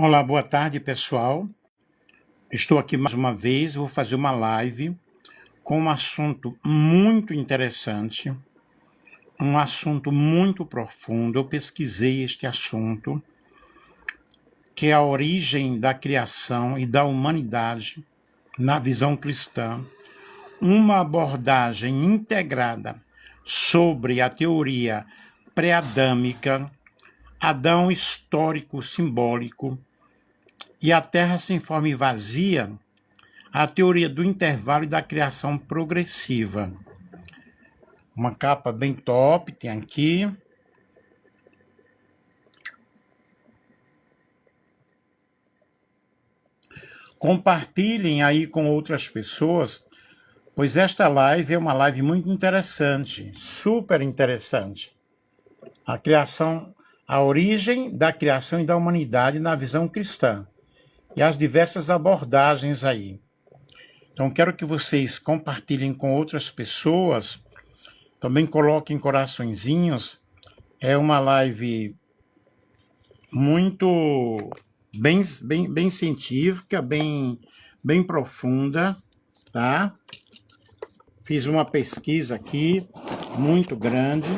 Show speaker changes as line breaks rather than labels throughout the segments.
Olá, boa tarde, pessoal. Estou aqui mais uma vez, vou fazer uma live com um assunto muito interessante, um assunto muito profundo. Eu pesquisei este assunto, que é a origem da criação e da humanidade na visão cristã, uma abordagem integrada sobre a teoria pré-adâmica, Adão histórico simbólico e a Terra sem forma e vazia, a teoria do intervalo e da criação progressiva. Uma capa bem top, tem aqui. Compartilhem aí com outras pessoas, pois esta live é uma live muito interessante, super interessante. A origem da criação e da humanidade na visão cristã e as diversas abordagens aí. Então, quero que vocês compartilhem com outras pessoas, também coloquem coraçõezinhos. É uma live muito bem científica, bem profunda, tá? Fiz uma pesquisa aqui, muito grande,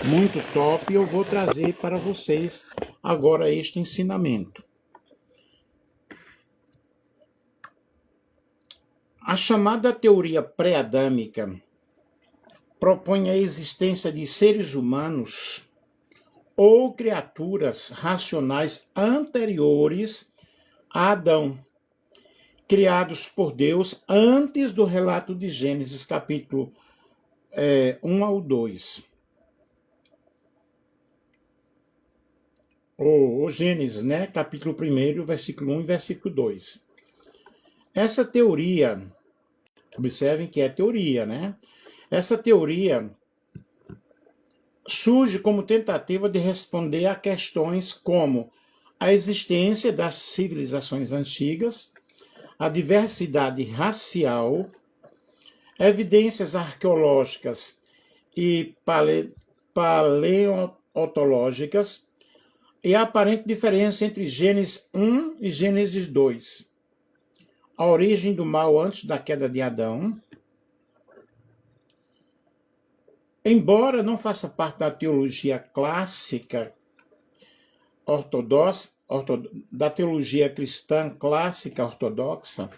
muito top, e eu vou trazer para vocês agora este ensinamento. A chamada teoria pré-adâmica propõe a existência de seres humanos ou criaturas racionais anteriores a Adão, criados por Deus antes do relato de Gênesis, capítulo 1 ao 2. Ou Gênesis, né? Capítulo 1, versículo 1 e versículo 2. Essa teoria, observem que é teoria, né? Essa teoria surge como tentativa de responder a questões como a existência das civilizações antigas, a diversidade racial, evidências arqueológicas e paleontológicas e a aparente diferença entre Gênesis 1 e Gênesis 2, a origem do mal antes da queda de Adão. Embora não faça parte da teologia clássica ortodoxa, da teologia cristã clássica ortodoxa,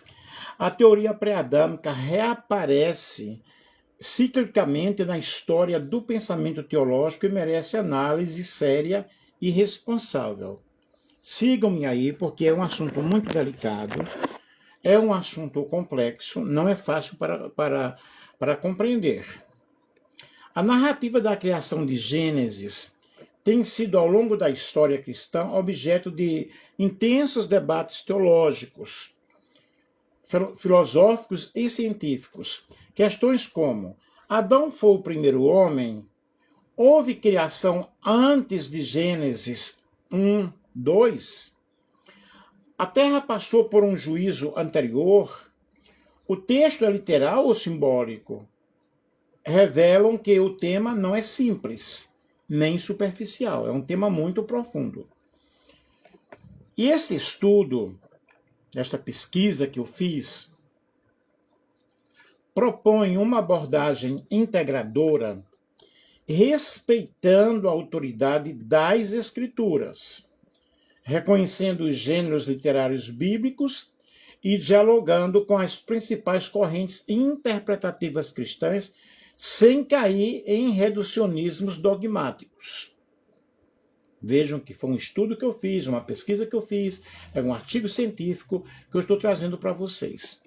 a teoria pré-adâmica reaparece ciclicamente na história do pensamento teológico e merece análise séria e responsável. Sigam-me aí, porque é um assunto muito delicado, é um assunto complexo, não é fácil para compreender. A narrativa da criação de Gênesis tem sido, ao longo da história cristã, objeto de intensos debates teológicos, filosóficos e científicos. Questões como: Adão foi o primeiro homem? Houve criação antes de Gênesis 1, 2? A Terra passou por um juízo anterior? O texto é literal ou simbólico? Revelam que o tema não é simples, nem superficial, é um tema muito profundo. E esse estudo, esta pesquisa que eu fiz, propõe uma abordagem integradora, respeitando a autoridade das Escrituras, reconhecendo os gêneros literários bíblicos e dialogando com as principais correntes interpretativas cristãs, sem cair em reducionismos dogmáticos. Vejam que foi um estudo que eu fiz, uma pesquisa que eu fiz, é um artigo científico que eu estou trazendo para vocês.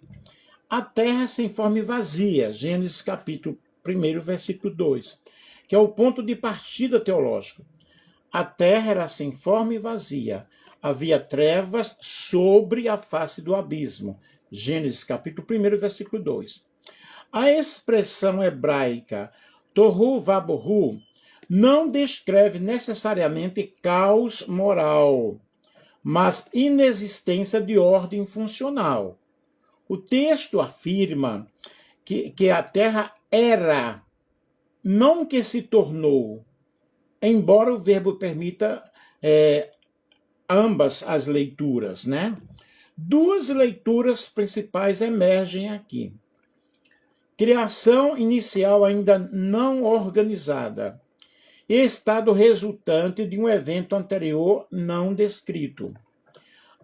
A terra sem forma e vazia, Gênesis capítulo 1, versículo 2, que é o ponto de partida teológico. A terra era sem forma e vazia, havia trevas sobre a face do abismo, Gênesis capítulo 1, versículo 2. A expressão hebraica tohu vabohu não descreve necessariamente caos moral, mas inexistência de ordem funcional. O texto afirma que a terra era, não que se tornou, embora o verbo permita ambas as leituras, né? Duas leituras principais emergem aqui. Criação inicial ainda não organizada. Estado resultante de um evento anterior não descrito.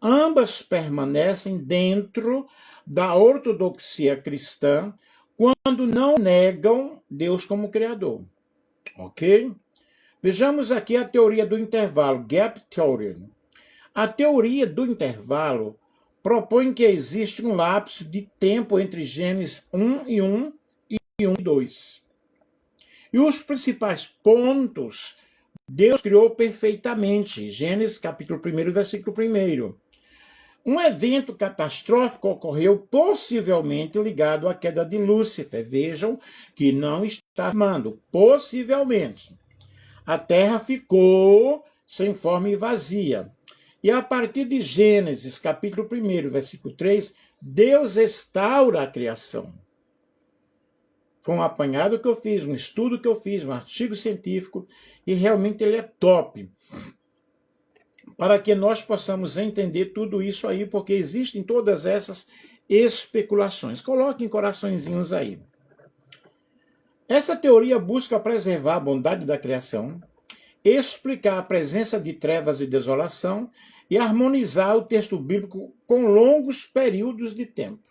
Ambas permanecem dentro da ortodoxia cristã quando não negam Deus como Criador. Ok? Vejamos aqui a teoria do intervalo, Gap Theory. A teoria do intervalo propõe que existe um lapso de tempo entre Gênesis 1 e 1 e 1 e 2. E os principais pontos Deus criou perfeitamente. Gênesis capítulo 1, versículo 1. Um evento catastrófico ocorreu possivelmente ligado à queda de Lúcifer. Vejam que não está afirmando, possivelmente. A terra ficou sem forma e vazia. E a partir de Gênesis capítulo 1, versículo 3, Deus restaura a criação. Foi um apanhado que eu fiz, um estudo que eu fiz, um artigo científico, e realmente ele é top. Para que nós possamos entender tudo isso aí, porque existem todas essas especulações. Coloquem coraçõezinhos aí. Essa teoria busca preservar a bondade da criação, explicar a presença de trevas e desolação e harmonizar o texto bíblico com longos períodos de tempo.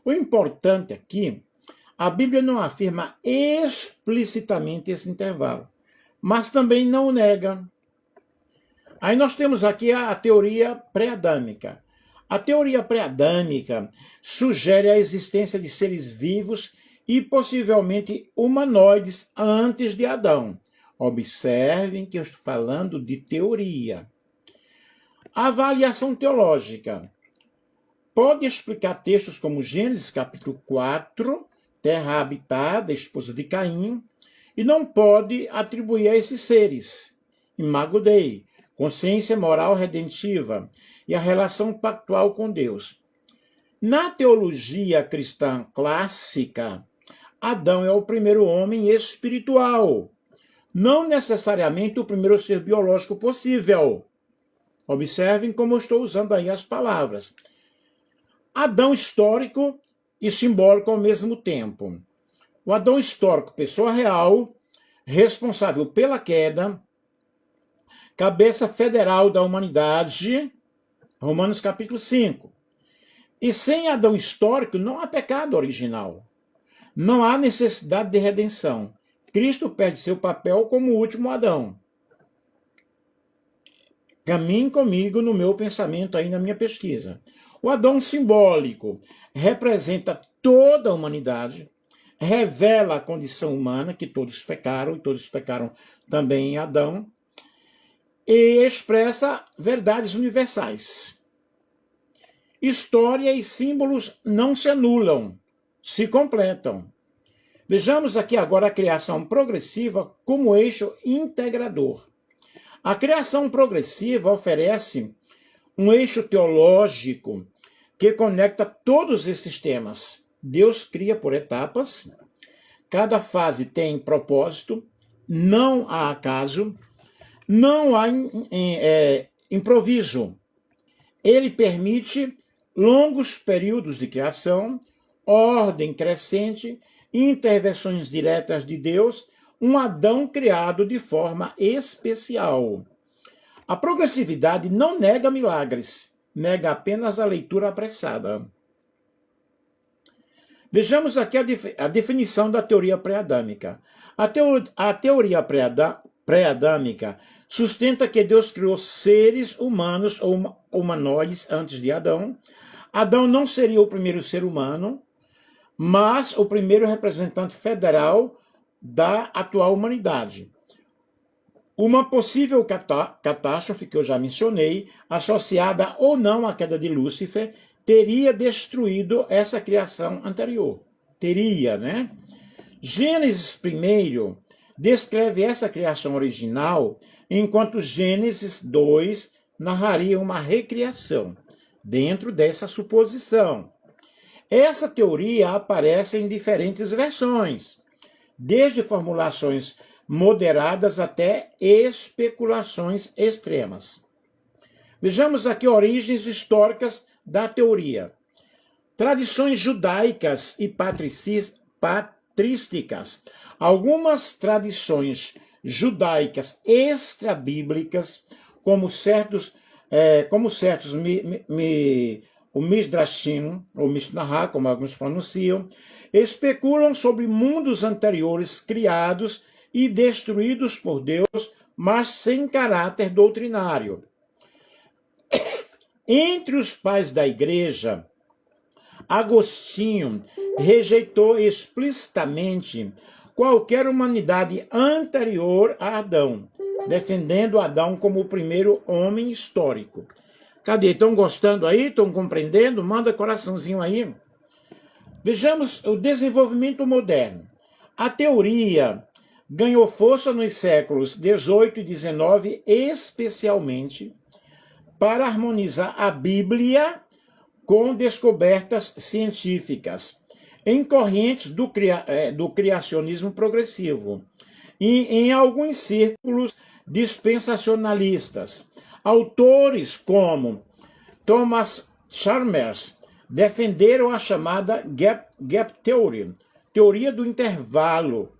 O importante aqui, a Bíblia não afirma explicitamente esse intervalo, mas também não nega. Aí nós temos aqui a teoria pré-adâmica. A teoria pré-adâmica sugere a existência de seres vivos e possivelmente humanoides antes de Adão. Observem que eu estou falando de teoria. A avaliação teológica pode explicar textos como Gênesis capítulo 4, terra habitada, esposa de Caim, e não pode atribuir a esses seres Imago Dei, consciência moral redentiva e a relação pactual com Deus. Na teologia cristã clássica, Adão é o primeiro homem espiritual, não necessariamente o primeiro ser biológico possível. Observem como eu estou usando aí as palavras. Adão histórico e simbólico ao mesmo tempo. O Adão histórico, pessoa real, responsável pela queda, cabeça federal da humanidade, Romanos capítulo 5. E sem Adão histórico não há pecado original. Não há necessidade de redenção. Cristo perde seu papel como o último Adão. Caminhe comigo no meu pensamento aí na minha pesquisa. O Adão simbólico representa toda a humanidade, revela a condição humana, que todos pecaram, e todos pecaram também em Adão, e expressa verdades universais. História e símbolos não se anulam, se completam. Vejamos aqui agora a criação progressiva como eixo integrador. A criação progressiva oferece um eixo teológico que conecta todos esses temas. Deus cria por etapas, cada fase tem propósito, não há acaso, não há improviso. Ele permite longos períodos de criação, ordem crescente, intervenções diretas de Deus, um Adão criado de forma especial. A progressividade não nega milagres, nega apenas a leitura apressada. Vejamos aqui a definição da teoria pré-adâmica. A teoria pré-adâmica sustenta que Deus criou seres humanos ou humanoides antes de Adão. Adão não seria o primeiro ser humano, mas o primeiro representante federal da atual humanidade. Uma possível catástrofe, que eu já mencionei, associada ou não à queda de Lúcifer, teria destruído essa criação anterior. Teria, né? Gênesis 1 descreve essa criação original, enquanto Gênesis 2 narraria uma recriação, dentro dessa suposição. Essa teoria aparece em diferentes versões, desde formulações moderadas até especulações extremas. Vejamos aqui origens históricas da teoria. Tradições judaicas e patrísticas. Algumas tradições judaicas extrabíblicas, como certos o Midrashim, ou Mishnah, como alguns pronunciam, especulam sobre mundos anteriores criados e destruídos por Deus, mas sem caráter doutrinário. Entre os pais da igreja, Agostinho rejeitou explicitamente qualquer humanidade anterior a Adão, defendendo Adão como o primeiro homem histórico. Cadê? Estão gostando aí? Estão compreendendo? Manda coraçãozinho aí. Vejamos o desenvolvimento moderno. A teoria ganhou força nos séculos XVIII e XIX, especialmente para harmonizar a Bíblia com descobertas científicas, em correntes do criacionismo progressivo, e em alguns círculos dispensacionalistas. Autores como Thomas Chalmers defenderam a chamada Gap Theory, teoria do intervalo,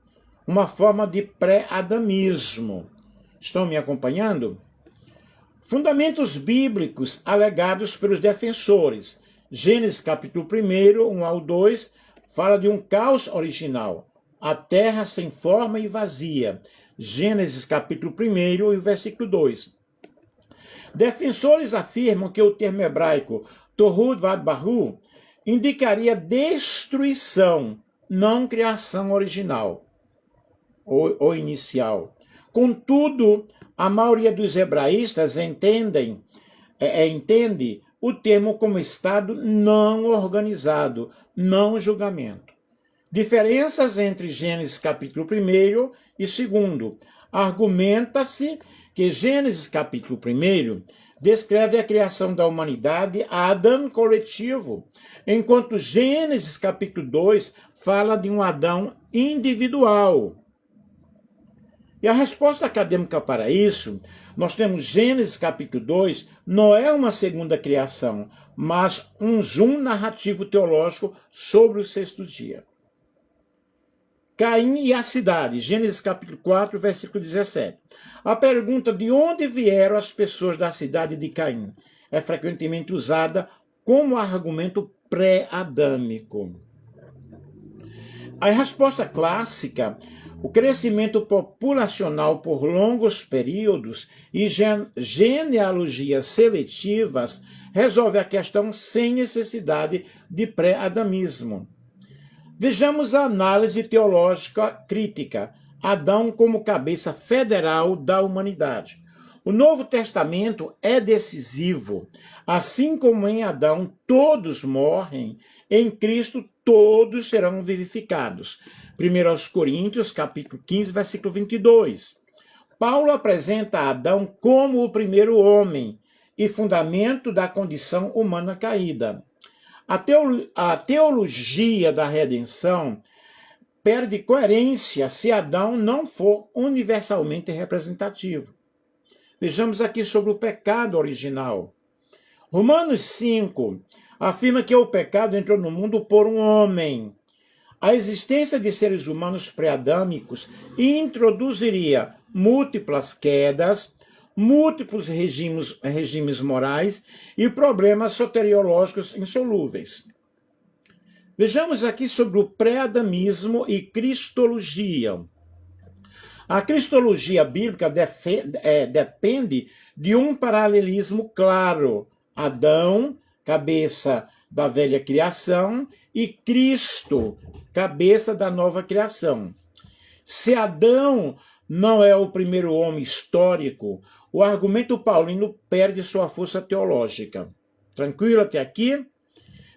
uma forma de pré-adamismo. Estão me acompanhando? Fundamentos bíblicos alegados pelos defensores. Gênesis capítulo 1, 1 ao 2, fala de um caos original, a terra sem forma e vazia. Gênesis capítulo 1 e o versículo 2. Defensores afirmam que o termo hebraico Tohu Vadbahu indicaria destruição, não criação original ou inicial. Contudo, a maioria dos hebraístas entende o termo como estado não organizado, não julgamento. Diferenças entre Gênesis capítulo 1 e 2. Argumenta-se que Gênesis capítulo 1 descreve a criação da humanidade, Adão coletivo, enquanto Gênesis capítulo 2 fala de um Adão individual. E a resposta acadêmica para isso, nós temos Gênesis capítulo 2, não é uma segunda criação, mas um zoom narrativo teológico sobre o sexto dia. Caim e a cidade, Gênesis capítulo 4, versículo 17. A pergunta de onde vieram as pessoas da cidade de Caim é frequentemente usada como argumento pré-adâmico. A resposta clássica, o crescimento populacional por longos períodos e genealogias seletivas resolve a questão sem necessidade de pré-adamismo. Vejamos a análise teológica crítica. Adão como cabeça federal da humanidade. O Novo Testamento é decisivo. Assim como em Adão todos morrem, em Cristo todos serão vivificados. 1 Coríntios, capítulo 15, versículo 22. Paulo apresenta Adão como o primeiro homem e fundamento da condição humana caída. A teologia da redenção perde coerência se Adão não for universalmente representativo. Vejamos aqui sobre o pecado original. Romanos 5 afirma que o pecado entrou no mundo por um homem. A existência de seres humanos pré-adâmicos introduziria múltiplas quedas, múltiplos regimes morais e problemas soteriológicos insolúveis. Vejamos aqui sobre o pré-adamismo e cristologia. A cristologia bíblica depende de um paralelismo claro. Adão, cabeça da velha criação, e Cristo, cabeça da nova criação. Se Adão não é o primeiro homem histórico, o argumento paulino perde sua força teológica. Tranquilo até aqui?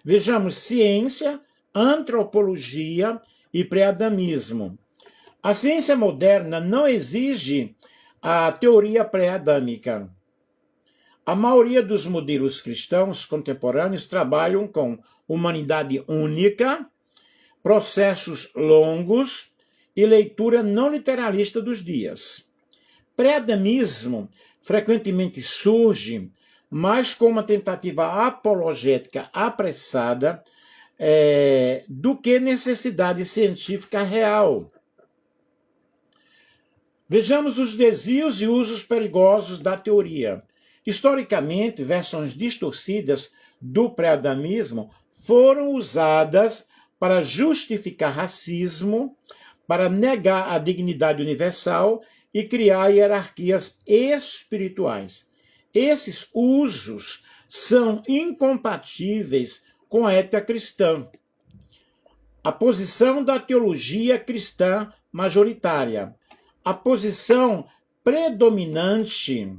Vejamos ciência, antropologia e pré-adamismo. A ciência moderna não exige a teoria pré-adâmica. A maioria dos modelos cristãos contemporâneos trabalham com humanidade única, processos longos e leitura não literalista dos dias. Pré-adamismo frequentemente surge mas com uma tentativa apologética apressada, do que necessidade científica real. Vejamos os desvios e usos perigosos da teoria. Historicamente, versões distorcidas do pré-adamismo foram usadas para justificar racismo, para negar a dignidade universal e criar hierarquias espirituais. Esses usos são incompatíveis com a ética cristã. A posição da teologia cristã majoritária. A posição predominante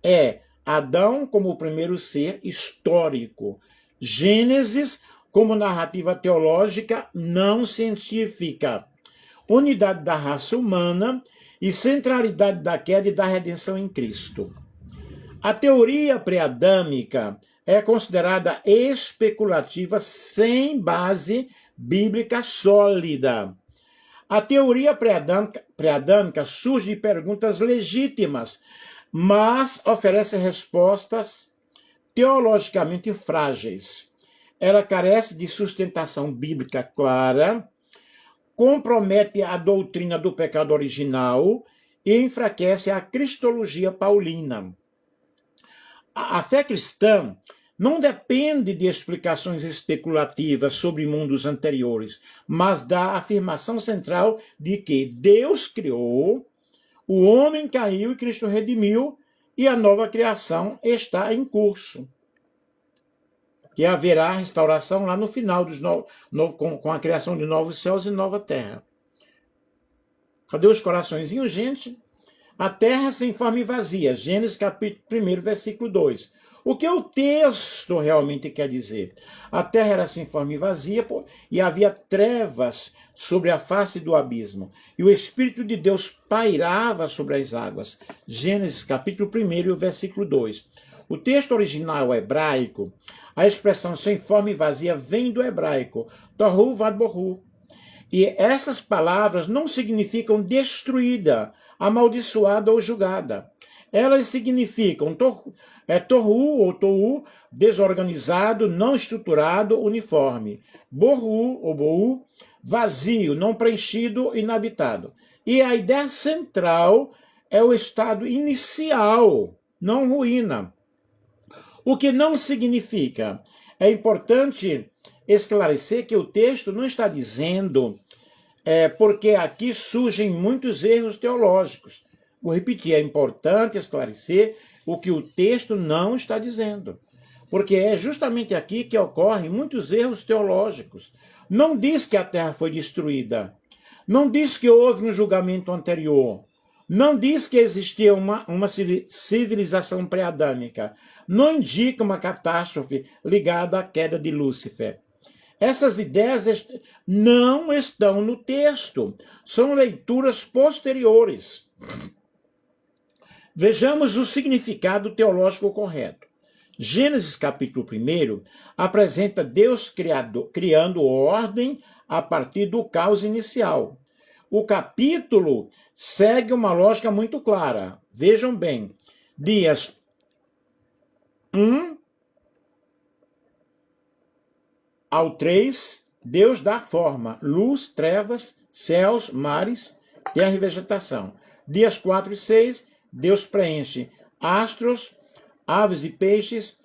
é Adão como o primeiro ser histórico, Gênesis como narrativa teológica não científica, unidade da raça humana e centralidade da queda e da redenção em Cristo. A teoria pré-adâmica é considerada especulativa sem base bíblica sólida. A teoria pré-adâmica surge de perguntas legítimas, mas oferece respostas teologicamente frágeis. Ela carece de sustentação bíblica clara, compromete a doutrina do pecado original e enfraquece a cristologia paulina. A fé cristã não depende de explicações especulativas sobre mundos anteriores, mas da afirmação central de que Deus criou, o homem caiu e Cristo redimiu, e a nova criação está em curso. Que haverá restauração lá no final com a criação de novos céus e nova terra. Cadê os coraçõezinhos, gente? A terra sem forma e vazia. Gênesis capítulo 1, versículo 2. O que o texto realmente quer dizer? A terra era sem forma e vazia e havia trevas sobre a face do abismo. E o Espírito de Deus pairava sobre as águas. Gênesis capítulo 1, versículo 2. O texto original hebraico, a expressão sem forma e vazia vem do hebraico, tohu vadbohu. E essas palavras não significam destruída, amaldiçoada ou julgada. Elas significam tohu ou tohu, desorganizado, não estruturado, uniforme. Bohu ou bohu, vazio, não preenchido, inabitado. E a ideia central é o estado inicial, não ruína. O que não significa. É importante esclarecer que o texto não está dizendo porque aqui surgem muitos erros teológicos. Vou repetir, é importante esclarecer o que o texto não está dizendo. Porque é justamente aqui que ocorrem muitos erros teológicos. Não diz que a terra foi destruída. Não diz que houve um julgamento anterior. Não diz que existia uma civilização pré-adâmica. Não indica uma catástrofe ligada à queda de Lúcifer. Essas ideias não estão no texto. São leituras posteriores. Vejamos o significado teológico correto. Gênesis capítulo 1 apresenta Deus criando ordem a partir do caos inicial. O capítulo segue uma lógica muito clara. Vejam bem, dias 1 ao 3, Deus dá forma, luz, trevas, céus, mares, terra e vegetação. Dias 4 e 6, Deus preenche astros, aves e peixes,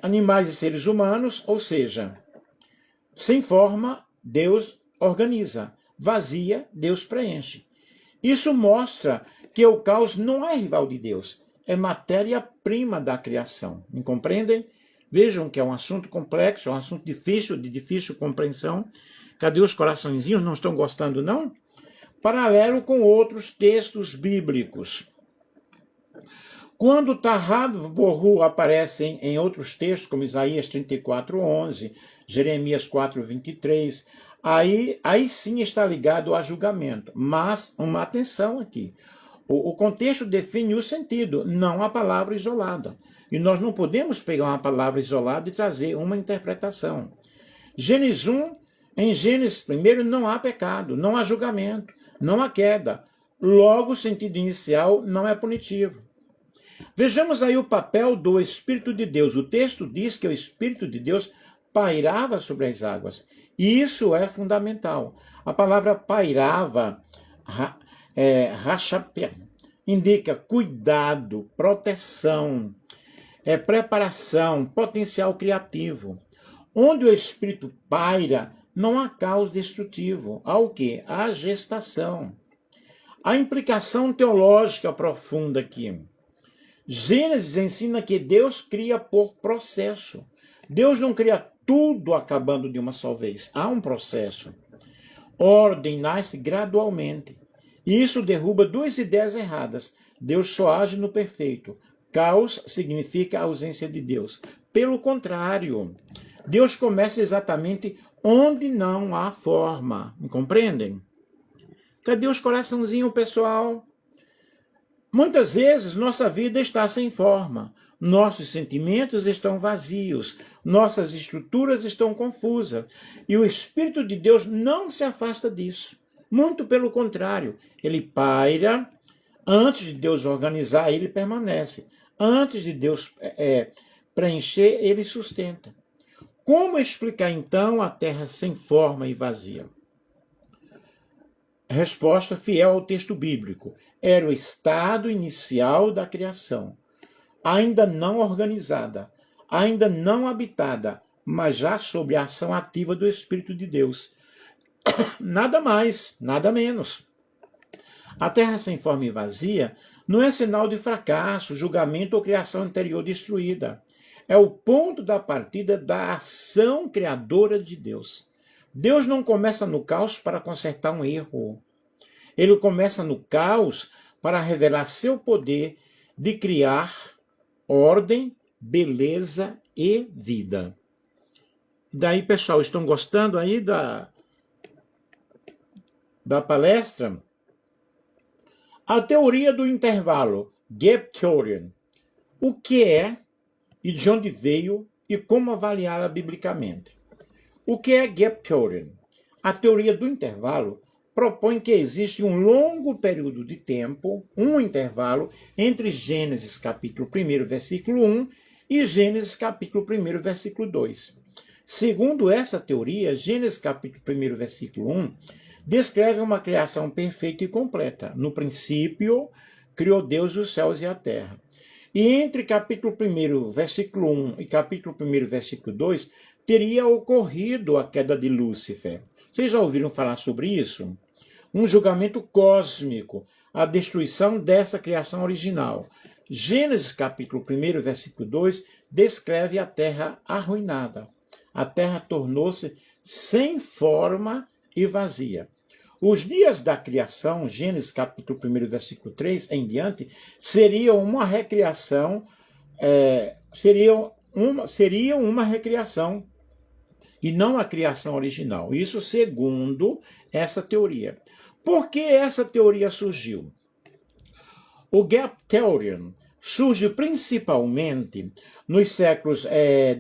animais e seres humanos, ou seja, sem forma, Deus organiza. Vazia, Deus preenche. Isso mostra que o caos não é rival de Deus, é matéria-prima da criação. Me compreendem? Vejam que é um assunto complexo, é um assunto difícil, de difícil compreensão. Cadê os coraçõezinhos? Não estão gostando, não? Paralelo com outros textos bíblicos. Quando Tahad Bohu aparece em outros textos, como Isaías 34:11, Jeremias 4:23, aí sim está ligado a julgamento. Mas, uma atenção aqui. O contexto define o sentido, não a palavra isolada. E nós não podemos pegar uma palavra isolada e trazer uma interpretação. Gênesis 1, em Gênesis 1 não há pecado, não há julgamento, não há queda. Logo, o sentido inicial não é punitivo. Vejamos aí o papel do Espírito de Deus. O texto diz que o Espírito de Deus pairava sobre as águas. E isso é fundamental. A palavra pairava, rachapé, indica cuidado, proteção, preparação, potencial criativo. Onde o Espírito paira, não há caos destrutivo. Há o quê? Há gestação. A implicação teológica profunda aqui. Gênesis ensina que Deus cria por processo. Deus não cria tudo acabando de uma só vez. Há um processo. Ordem nasce gradualmente. E isso derruba duas ideias erradas. Deus só age no perfeito. Caos significa ausência de Deus. Pelo contrário, Deus começa exatamente onde não há forma. Me compreendem? Cadê os coraçãozinhos, pessoal? Muitas vezes nossa vida está sem forma, nossos sentimentos estão vazios, nossas estruturas estão confusas, e o Espírito de Deus não se afasta disso. Muito pelo contrário, ele paira, antes de Deus organizar, ele permanece. Antes de Deus preencher, ele sustenta. Como explicar então a terra sem forma e vazia? Resposta fiel ao texto bíblico. Era o estado inicial da criação, ainda não organizada, ainda não habitada, mas já sob a ação ativa do Espírito de Deus. Nada mais, nada menos. A terra sem forma e vazia não é sinal de fracasso, julgamento ou criação anterior destruída. É o ponto da partida da ação criadora de Deus. Deus não começa no caos para consertar um erro. Ele começa no caos para revelar seu poder de criar ordem, beleza e vida. Daí, pessoal, estão gostando aí da palestra? A teoria do intervalo, Gap Theory. O que é e de onde veio e como avaliá-la biblicamente? O que é Gap Theory? A teoria do intervalo propõe que existe um longo período de tempo, um intervalo, entre Gênesis capítulo 1, versículo 1 e Gênesis capítulo 1, versículo 2. Segundo essa teoria, Gênesis capítulo 1, versículo 1, descreve uma criação perfeita e completa. No princípio, criou Deus os céus e a terra. E entre capítulo 1, versículo 1 e capítulo 1, versículo 2, teria ocorrido a queda de Lúcifer. Vocês já ouviram falar sobre isso? Um julgamento cósmico, a destruição dessa criação original. Gênesis capítulo 1, versículo 2, descreve a terra arruinada. A terra tornou-se sem forma e vazia. Os dias da criação, Gênesis capítulo 1, versículo 3 em diante, seriam uma recriação, seriam uma recriação e não a criação original. Isso segundo essa teoria. Por que essa teoria surgiu? O Gap Theory surge principalmente nos séculos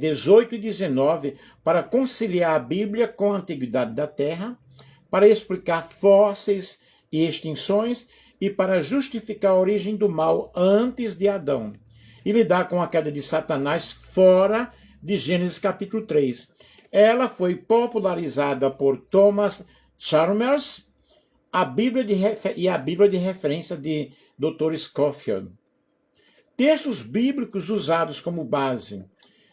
18 e 19 para conciliar a Bíblia com a antiguidade da Terra, para explicar fósseis e extinções e para justificar a origem do mal antes de Adão e lidar com a queda de Satanás fora de Gênesis capítulo 3. Ela foi popularizada por Thomas Chalmers e a Bíblia de referência de Dr. Scofield. Textos bíblicos usados como base.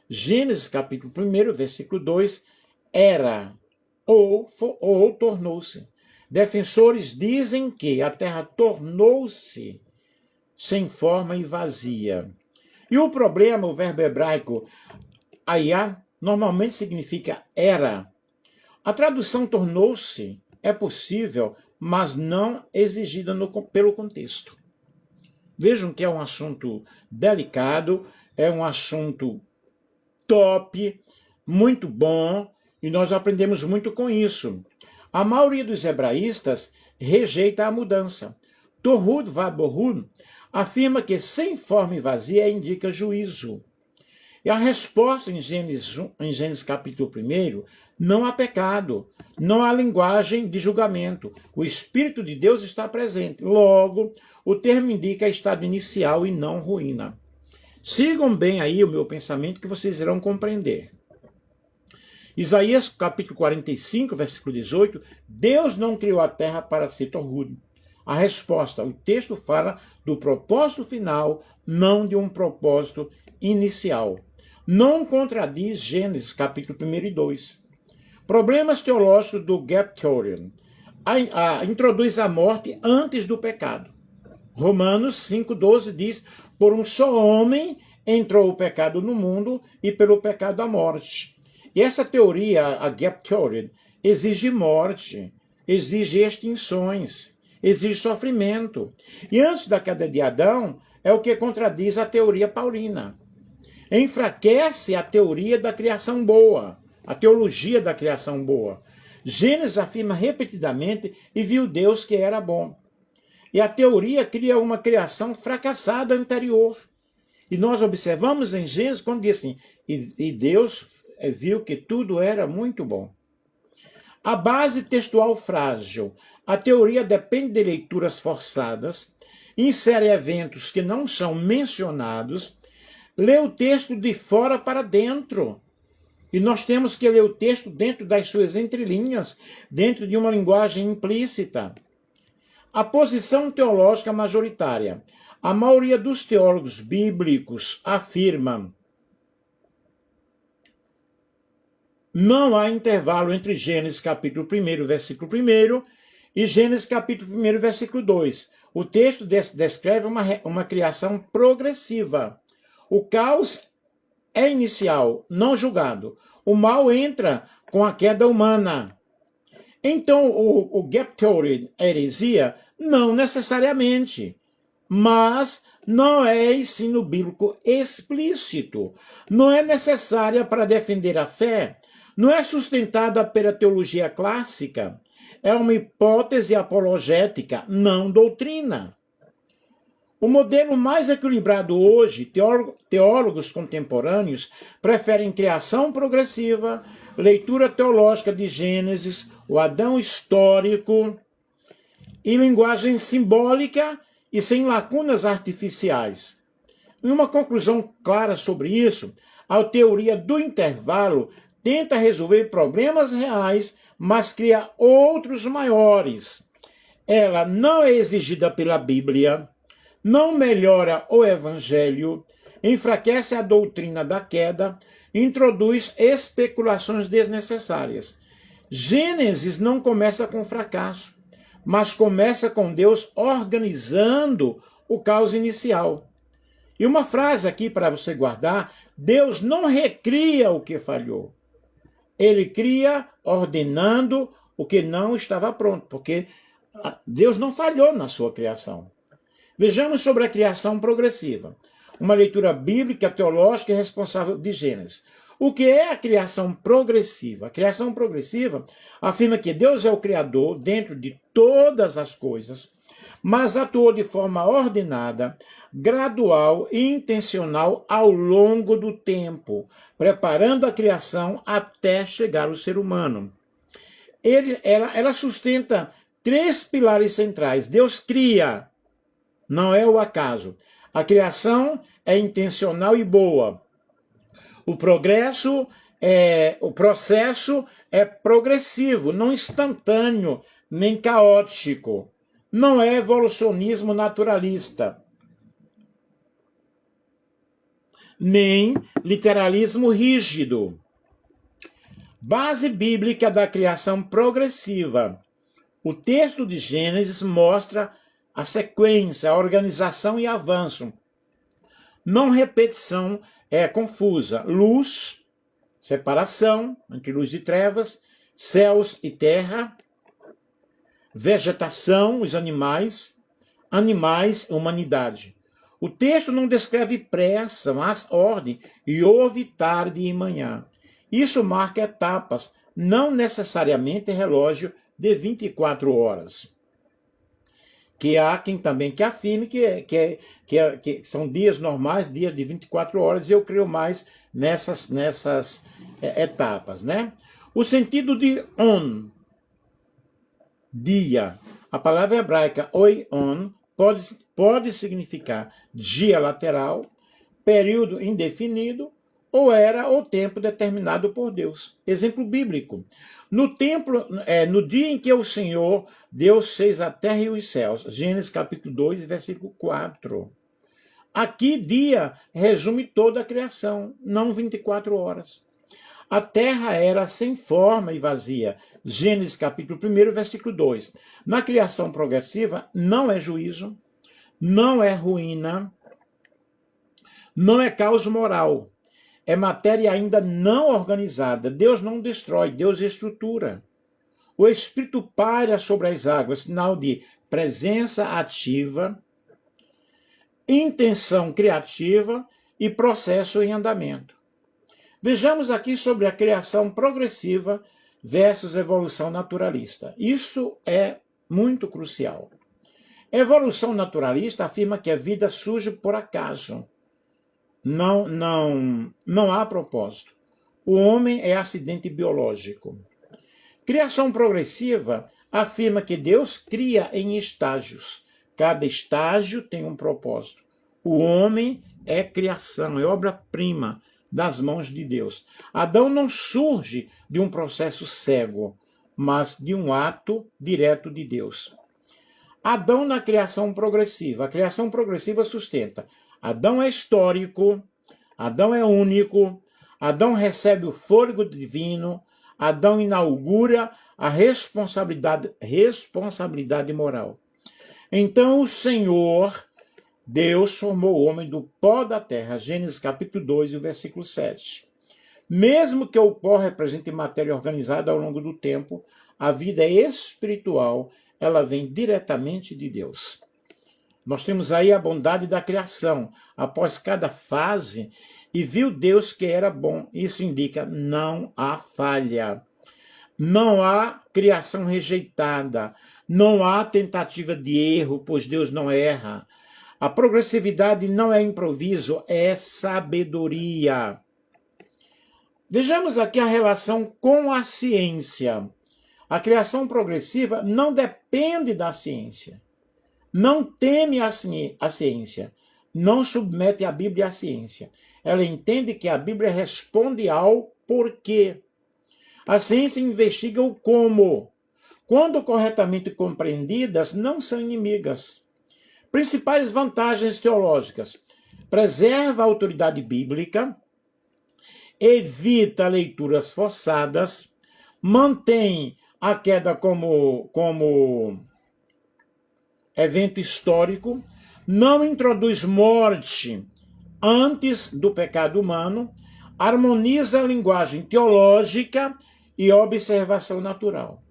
Gênesis capítulo 1, versículo 2, era ou tornou-se. Defensores dizem que a terra tornou-se sem forma e vazia. E o problema, o verbo hebraico ayah, normalmente significa era. A tradução tornou-se é possível, mas não exigida pelo contexto. Vejam que é um assunto delicado, é um assunto top, muito bom, e nós aprendemos muito com isso. A maioria dos hebraístas rejeita a mudança. Torhud Vaborhud afirma que sem forma e vazia indica juízo. E a resposta em Gênesis capítulo 1, não há pecado, não há linguagem de julgamento. O Espírito de Deus está presente. Logo, o termo indica estado inicial e não ruína. Sigam bem aí o meu pensamento que vocês irão compreender. Isaías capítulo 45, versículo 18, Deus não criou a terra para ser torrudo. A resposta, o texto fala do propósito final, não de um propósito inicial. Não contradiz Gênesis capítulo 1 e 2. Problemas teológicos do Gap Theory. Introduz a morte antes do pecado. Romanos 5,12 diz, por um só homem entrou o pecado no mundo e pelo pecado a morte. E essa teoria, a Gap Theory, exige morte, exige extinções, exige sofrimento. E antes da queda de Adão, é o que contradiz a teoria paulina. Enfraquece a teoria da criação boa, a teologia da criação boa. Gênesis afirma repetidamente e viu Deus que era bom. E a teoria cria uma criação fracassada anterior. E nós observamos em Gênesis quando diz assim, e Deus viu que tudo era muito bom. A base textual frágil. A teoria depende de leituras forçadas, insere eventos que não são mencionados, lê o texto de fora para dentro. E nós temos que ler o texto dentro das suas entrelinhas, dentro de uma linguagem implícita. A posição teológica majoritária. A maioria dos teólogos bíblicos afirma não há intervalo entre Gênesis capítulo 1, versículo 1 e Gênesis capítulo 1, versículo 2. O texto descreve uma criação progressiva. O caos é inicial, não julgado. O mal entra com a queda humana. Então, o Gap Theory é heresia? Não necessariamente. Mas não é ensino bíblico explícito. Não é necessária para defender a fé. Não é sustentada pela teologia clássica. É uma hipótese apologética, não doutrina. O modelo mais equilibrado hoje, teólogos contemporâneos preferem criação progressiva, leitura teológica de Gênesis, o Adão histórico, e linguagem simbólica e sem lacunas artificiais. E uma conclusão clara sobre isso, a teoria do intervalo tenta resolver problemas reais, mas cria outros maiores. Ela não é exigida pela Bíblia, não melhora o evangelho, enfraquece a doutrina da queda, introduz especulações desnecessárias. Gênesis não começa com fracasso, mas começa com Deus organizando o caos inicial. E uma frase aqui para você guardar, Deus não recria o que falhou. Ele cria ordenando o que não estava pronto, porque Deus não falhou na sua criação. Vejamos sobre a criação progressiva. Uma leitura bíblica, teológica e responsável de Gênesis. O que é a criação progressiva? A criação progressiva afirma que Deus é o Criador dentro de todas as coisas, mas atuou de forma ordenada, gradual e intencional ao longo do tempo, preparando a criação até chegar ao ser humano. Ela sustenta três pilares centrais. Deus cria, não é o acaso. A criação é intencional e boa. O processo é progressivo, não instantâneo, nem caótico. Não é evolucionismo naturalista, nem literalismo rígido. Base bíblica da criação progressiva. O texto de Gênesis mostra a sequência, a organização e avanço. Não repetição confusa. Luz, separação entre luz e trevas, céus e terra, vegetação, os animais, humanidade. O texto não descreve pressa, mas ordem, e houve tarde e manhã. Isso marca etapas, não necessariamente relógio de 24 horas. Que há quem também que afirme que são dias normais, dias de 24 horas, e eu creio mais nessas etapas, né? O sentido de on, dia. A palavra hebraica oion pode significar dia lateral, período indefinido, ou era o tempo determinado por Deus. Exemplo bíblico. No dia em que o Senhor Deus fez a terra e os céus. Gênesis capítulo 2, versículo 4. Aqui dia resume toda a criação, não 24 horas. A terra era sem forma e vazia. Gênesis capítulo 1, versículo 2. Na criação progressiva, não é juízo, não é ruína, não é caos moral. É matéria ainda não organizada. Deus não destrói, Deus estrutura. O Espírito paira sobre as águas, sinal de presença ativa, intenção criativa e processo em andamento. Vejamos aqui sobre a criação progressiva versus evolução naturalista. Isso é muito crucial. A evolução naturalista afirma que a vida surge por acaso. Não há propósito. O homem é acidente biológico. Criação progressiva afirma que Deus cria em estágios. Cada estágio tem um propósito. O homem é criação, é obra-prima das mãos de Deus. Adão não surge de um processo cego, mas de um ato direto de Deus. Adão na criação progressiva. A criação progressiva sustenta: Adão é histórico, Adão é único, Adão recebe o fôlego divino, Adão inaugura a responsabilidade moral. Então o Senhor, Deus, formou o homem do pó da terra. Gênesis capítulo 2, versículo 7. Mesmo que o pó represente matéria organizada ao longo do tempo, a vida espiritual, ela vem diretamente de Deus. Nós temos aí a bondade da criação. Após cada fase, e viu Deus que era bom. Isso indica: não há falha. Não há criação rejeitada. Não há tentativa de erro, pois Deus não erra. A progressividade não é improviso, é sabedoria. Vejamos aqui a relação com a ciência. A criação progressiva não depende da ciência. Não teme a ciência, não submete a Bíblia à ciência. Ela entende que a Bíblia responde ao porquê. A ciência investiga o como. Quando corretamente compreendidas, não são inimigas. Principais vantagens teológicas: preserva a autoridade bíblica, evita leituras forçadas, mantém a queda como evento histórico, não introduz morte antes do pecado humano, harmoniza a linguagem teológica e observação natural.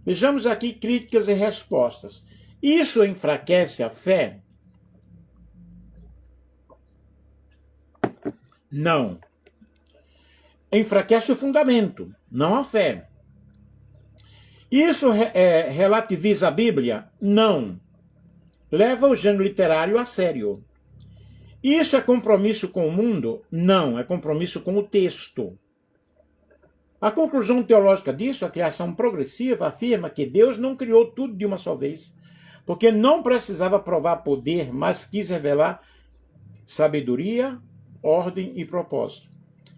Vejamos aqui críticas e respostas. Isso enfraquece a fé? Não. Enfraquece o fundamento, não a fé. Isso relativiza a Bíblia? Não. Leva o gênero literário a sério. Isso é compromisso com o mundo? Não, é compromisso com o texto. A conclusão teológica disso, a criação progressiva, afirma que Deus não criou tudo de uma só vez, porque não precisava provar poder, mas quis revelar sabedoria, ordem e propósito.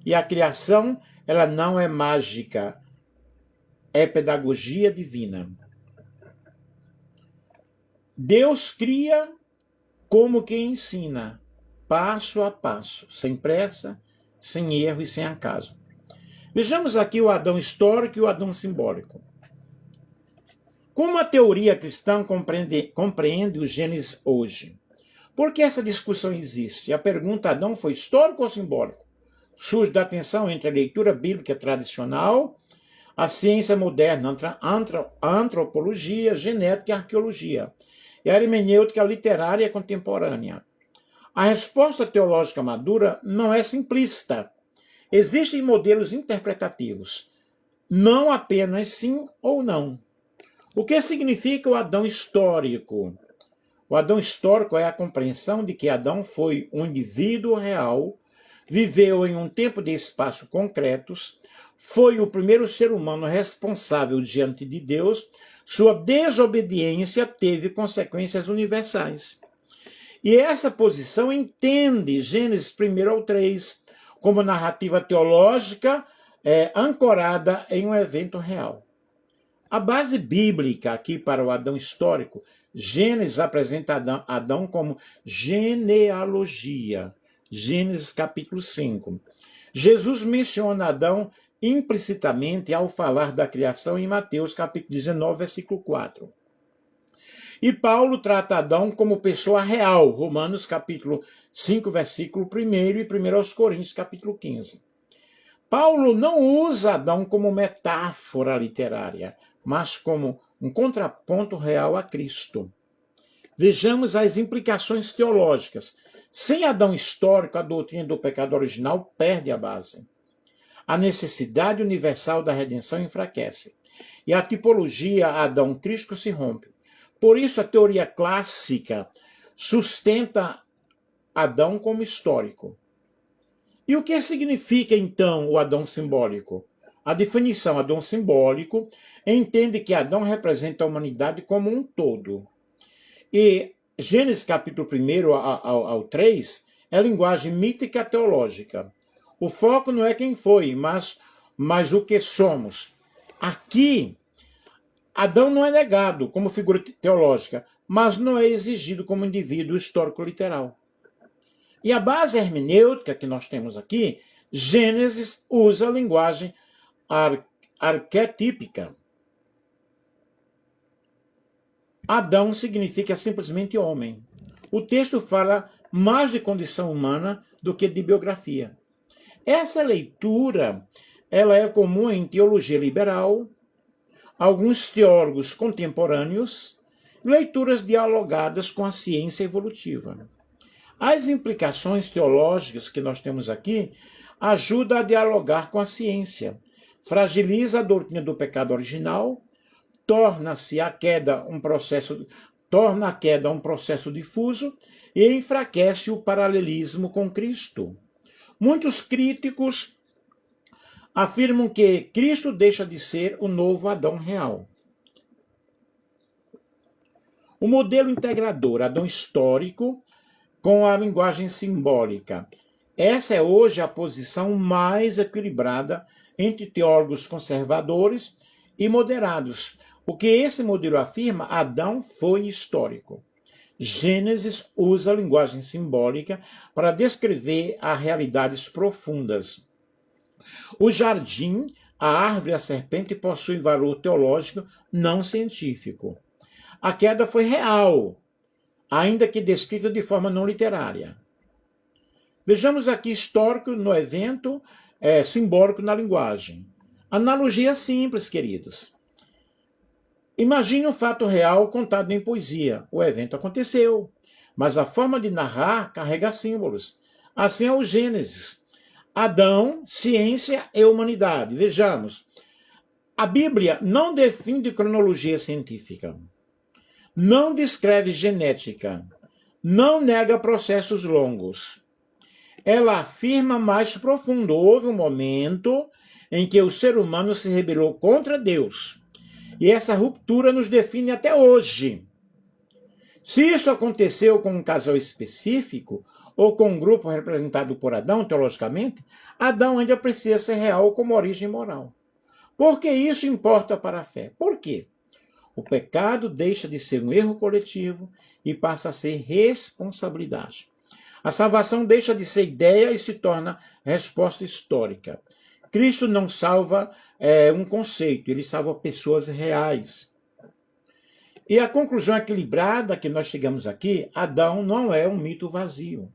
E a criação, ela não é mágica, é pedagogia divina. Deus cria como que ensina, passo a passo, sem pressa, sem erro e sem acaso. Vejamos aqui o Adão histórico e o Adão simbólico. Como a teoria cristã compreende o Gênesis hoje? Por que essa discussão existe? A pergunta: Adão foi histórico ou simbólico? Surge da tensão entre a leitura bíblica tradicional, a ciência moderna, a antropologia, genética e arqueologia, e a hermenêutica literária contemporânea. A resposta teológica madura não é simplista. Existem modelos interpretativos, não apenas sim ou não. O que significa o Adão histórico? O Adão histórico é a compreensão de que Adão foi um indivíduo real, viveu em um tempo de espaço concretos, foi o primeiro ser humano responsável diante de Deus, sua desobediência teve consequências universais. E essa posição entende Gênesis 1 ao 3 como narrativa teológica ancorada em um evento real. A base bíblica aqui para o Adão histórico, Gênesis apresenta Adão como genealogia. Gênesis capítulo 5. Jesus menciona Adão implicitamente ao falar da criação em Mateus capítulo 19, versículo 4. E Paulo trata Adão como pessoa real, Romanos capítulo 5, versículo 1 e 1 Coríntios capítulo 15. Paulo não usa Adão como metáfora literária, mas como um contraponto real a Cristo. Vejamos as implicações teológicas. Sem Adão histórico, a doutrina do pecado original perde a base. A necessidade universal da redenção enfraquece. E a tipologia Adão-Cristo se rompe. Por isso, a teoria clássica sustenta Adão como histórico. E o que significa, então, o Adão simbólico? A definição Adão simbólico entende que Adão representa a humanidade como um todo. E Gênesis capítulo 1 ao 3 é linguagem mítica teológica. O foco não é quem foi, mas o que somos. Aqui, Adão não é negado como figura teológica, mas não é exigido como indivíduo histórico-literal. E a base hermenêutica que nós temos aqui, Gênesis usa a linguagem arquetípica. Adão significa simplesmente homem. O texto fala mais de condição humana do que de biografia. Essa leitura ela é comum em teologia liberal, alguns teólogos contemporâneos, leituras dialogadas com a ciência evolutiva. As implicações teológicas que nós temos aqui ajudam a dialogar com a ciência, fragiliza a doutrina do pecado original, torna a queda um processo difuso e enfraquece o paralelismo com Cristo. Muitos críticos afirmam que Cristo deixa de ser o novo Adão real. O modelo integrador, Adão histórico, com a linguagem simbólica. Essa é hoje a posição mais equilibrada entre teólogos conservadores e moderados. O que esse modelo afirma, Adão foi histórico. Gênesis usa a linguagem simbólica para descrever as realidades profundas. O jardim, a árvore e a serpente possuem valor teológico não científico. A queda foi real, ainda que descrita de forma não literária. Vejamos aqui histórico no evento, simbólico na linguagem. Analogia simples, queridos. Imagine um fato real contado em poesia. O evento aconteceu, mas a forma de narrar carrega símbolos. Assim é o Gênesis. Adão, ciência e humanidade. Vejamos. A Bíblia não define cronologia científica, não descreve genética, não nega processos longos. Ela afirma mais profundo. Houve um momento em que o ser humano se rebelou contra Deus. E essa ruptura nos define até hoje. Se isso aconteceu com um casal específico, ou com um grupo representado por Adão, teologicamente, Adão ainda precisa ser real como origem moral. Por que isso importa para a fé? Por quê? O pecado deixa de ser um erro coletivo e passa a ser responsabilidade. A salvação deixa de ser ideia e se torna resposta histórica. Cristo não salva um conceito, ele salva pessoas reais. E a conclusão equilibrada que nós chegamos aqui, Adão não é um mito vazio.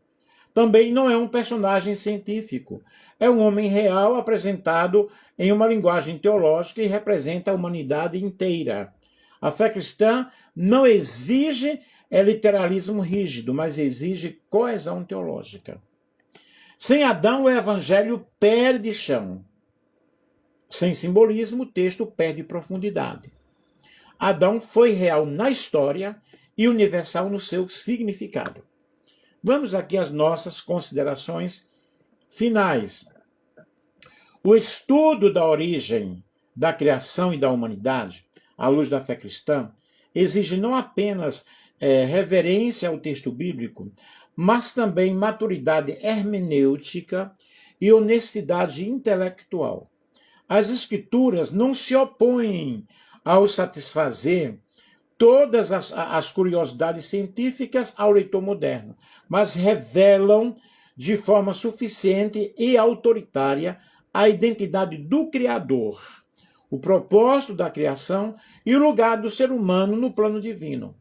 Também não é um personagem científico. É um homem real apresentado em uma linguagem teológica e representa a humanidade inteira. A fé cristã não exige literalismo rígido, mas exige coesão teológica. Sem Adão, o evangelho perde chão. Sem simbolismo, o texto perde profundidade. Adão foi real na história e universal no seu significado. Vamos aqui às nossas considerações finais. O estudo da origem, da criação e da humanidade, à luz da fé cristã, exige não apenas reverência ao texto bíblico, mas também maturidade hermenêutica e honestidade intelectual. As Escrituras não se opõem ao satisfazer todas as curiosidades científicas ao leitor moderno, mas revelam de forma suficiente e autoritária a identidade do Criador, o propósito da criação e o lugar do ser humano no plano divino.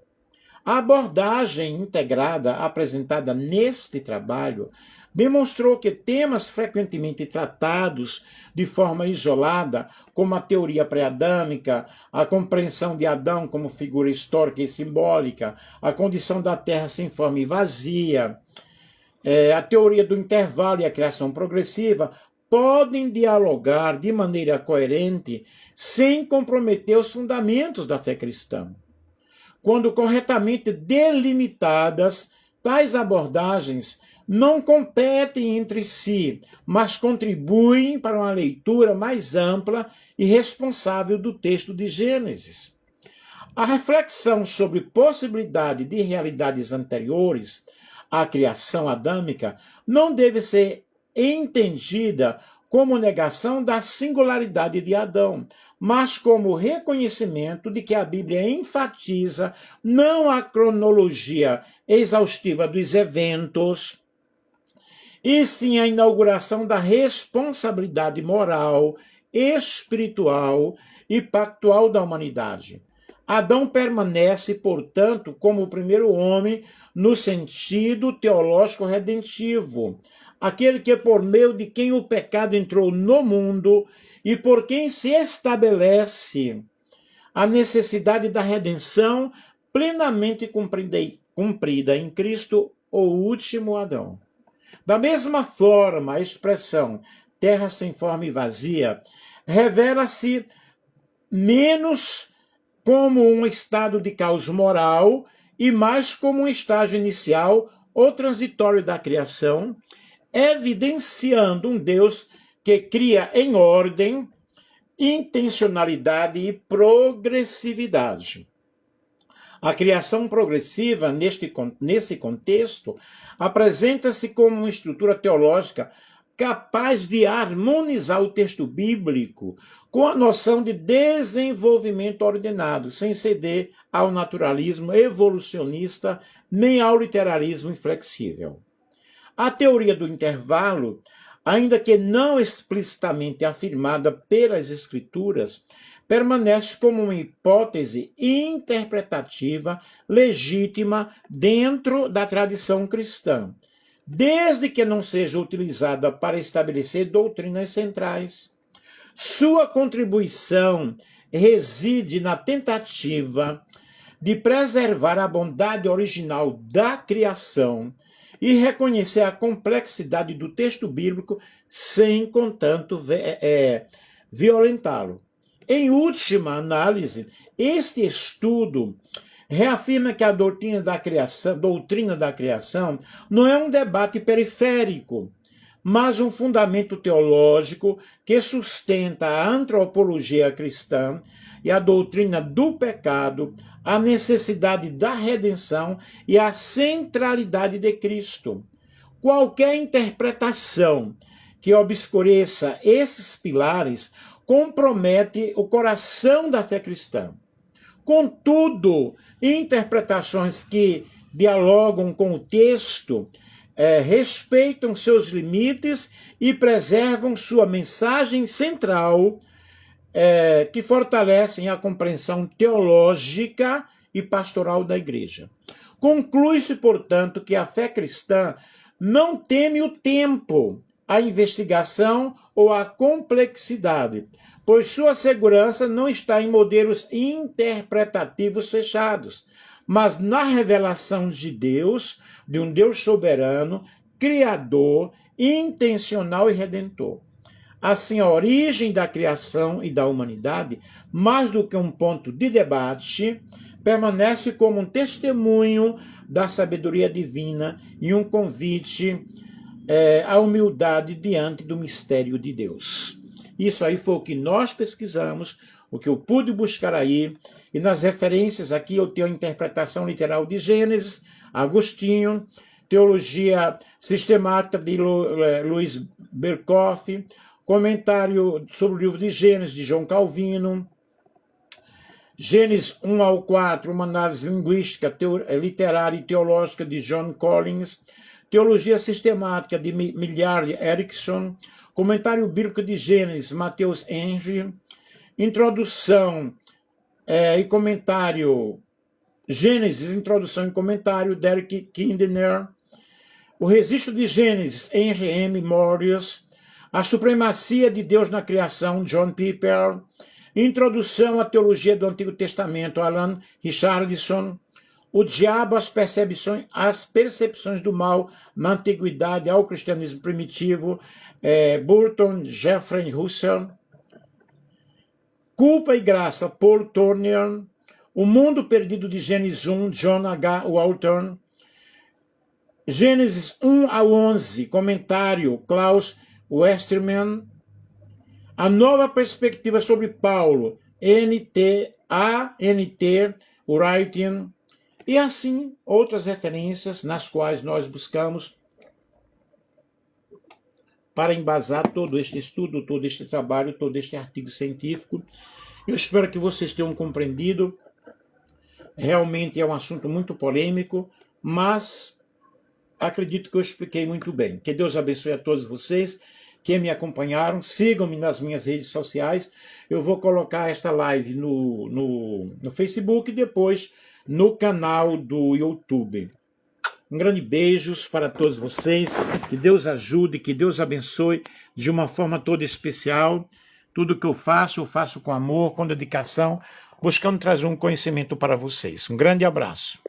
A abordagem integrada apresentada neste trabalho demonstrou que temas frequentemente tratados de forma isolada, como a teoria pré-adâmica, a compreensão de Adão como figura histórica e simbólica, a condição da Terra sem forma e vazia, a teoria do intervalo e a criação progressiva, podem dialogar de maneira coerente sem comprometer os fundamentos da fé cristã. Quando corretamente delimitadas, tais abordagens não competem entre si, mas contribuem para uma leitura mais ampla e responsável do texto de Gênesis. A reflexão sobre possibilidade de realidades anteriores à criação adâmica não deve ser entendida como negação da singularidade de Adão, mas como reconhecimento de que a Bíblia enfatiza não a cronologia exaustiva dos eventos, e sim a inauguração da responsabilidade moral, espiritual e pactual da humanidade. Adão permanece, portanto, como o primeiro homem no sentido teológico redentivo, aquele que por meio de quem o pecado entrou no mundo e por quem se estabelece a necessidade da redenção plenamente cumprida em Cristo, o último Adão. Da mesma forma, a expressão terra sem forma e vazia revela-se menos como um estado de caos moral e mais como um estágio inicial ou transitório da criação, evidenciando um Deus que cria em ordem, intencionalidade e progressividade. A criação progressiva, nesse contexto, apresenta-se como uma estrutura teológica capaz de harmonizar o texto bíblico com a noção de desenvolvimento ordenado, sem ceder ao naturalismo evolucionista nem ao literalismo inflexível. A teoria do intervalo, ainda que não explicitamente afirmada pelas Escrituras, permanece como uma hipótese interpretativa legítima dentro da tradição cristã, desde que não seja utilizada para estabelecer doutrinas centrais. Sua contribuição reside na tentativa de preservar a bondade original da criação e reconhecer a complexidade do texto bíblico sem, contanto, violentá-lo. Em última análise, este estudo reafirma que a doutrina da criação não é um debate periférico, mas um fundamento teológico que sustenta a antropologia cristã e a doutrina do pecado, a necessidade da redenção e a centralidade de Cristo. Qualquer interpretação que obscureça esses pilares compromete o coração da fé cristã. Contudo, interpretações que dialogam com o texto respeitam seus limites e preservam sua mensagem central, que fortalecem a compreensão teológica e pastoral da Igreja. Conclui-se, portanto, que a fé cristã não teme o tempo, a investigação ou a complexidade, pois sua segurança não está em modelos interpretativos fechados, mas na revelação de Deus, de um Deus soberano, criador, intencional e redentor. Assim, a origem da criação e da humanidade, mais do que um ponto de debate, permanece como um testemunho da sabedoria divina e um convite à humildade diante do mistério de Deus. Isso aí foi o que nós pesquisamos o que eu pude buscar aí, e nas referências aqui eu tenho a interpretação literal de Gênesis, Agostinho, Teologia Sistemática de Luiz Berkoff, comentário sobre o livro de Gênesis, de João Calvino, Gênesis 1 ao 4, uma análise linguística, literária e teológica de John Collins, Teologia Sistemática de Millard Erickson, comentário bíblico de Gênesis, Mateus Henry, introdução e comentário, Gênesis, introdução e comentário, Derek Kidner, o registro de Gênesis, Henry M. Morris, a supremacia de Deus na criação, John Piper, introdução à teologia do Antigo Testamento, Alan Richardson, o diabo, as percepções do mal na antiguidade ao cristianismo primitivo, Burton Jeffrey Russell, culpa e graça, Paul Turner, o mundo perdido de Gênesis 1, John H. Walton, Gênesis 1 a 11, comentário, Klaus Westermann, a nova perspectiva sobre Paulo, N.T. Writing, e assim outras referências nas quais nós buscamos para embasar todo este estudo, todo este trabalho, todo este artigo científico. Eu espero que vocês tenham compreendido. Realmente é um assunto muito polêmico, mas acredito que eu expliquei muito bem. Que Deus abençoe a todos vocês que me acompanharam. Sigam-me nas minhas redes sociais. Eu vou colocar esta live no Facebook e depois no canal do YouTube. Um grande beijo para todos vocês. Que Deus ajude, que Deus abençoe de uma forma toda especial. Tudo que eu faço com amor, com dedicação, buscando trazer um conhecimento para vocês. Um grande abraço.